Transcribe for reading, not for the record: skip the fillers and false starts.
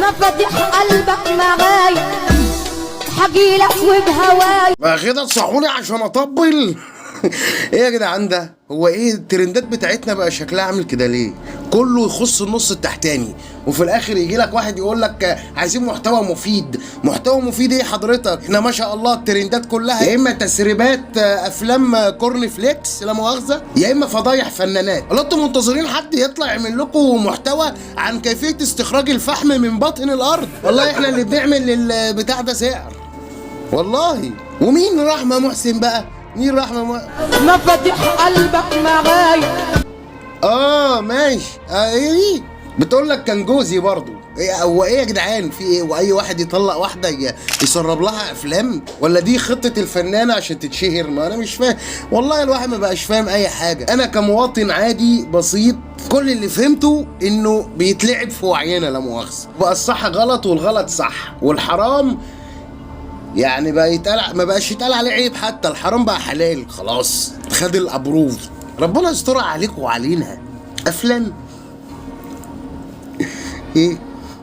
ما فاتح قلبك معايا حجيلك وبهواي. ما كده تصحوني عشان اطبل. ايه يا جدعان ده؟ هو ايه الترندات بتاعتنا بقى شكلها عامل كده ليه؟ كله يخص النص التحتاني وفي الاخر يجي لك واحد يقول لك عايزين محتوى مفيد. محتوى مفيد ايه حضرتك؟ احنا ما شاء الله الترندات كلها يا اما تسريبات افلام كورن فليكس لا مؤاخذه، يا اما فضايح فنانات. الله انتوا منتظرين حد يطلع يعمل لكم محتوى عن كيفيه استخراج الفحم من باطن الارض؟ والله احنا اللي بنعمل للبتاع ده سعر والله. ومين رحمه محسن بقى؟ مين رحمه ما فاتح قلبك معايا. ماشي. ايه بتقول لك كان جوزي برضو. هو ايه يا جدعان في ايه؟ واي واحد يطلق واحده يسرب لها افلام؟ ولا دي خطه الفنانه عشان تتشهر؟ ما انا مش فاهم والله. الواحد ما بقاش فاهم اي حاجه. انا كمواطن عادي بسيط كل اللي فهمته انه بيتلعب في وعينا لا مؤاخذه. بقى الصح غلط والغلط صح والحرام يعني بقى يتقال، ما بقاش يتقال عليه عيب. حتى الحرام بقى حلال خلاص، خد الابروف. ربنا يسترها عليك وعلينا. افلام ايه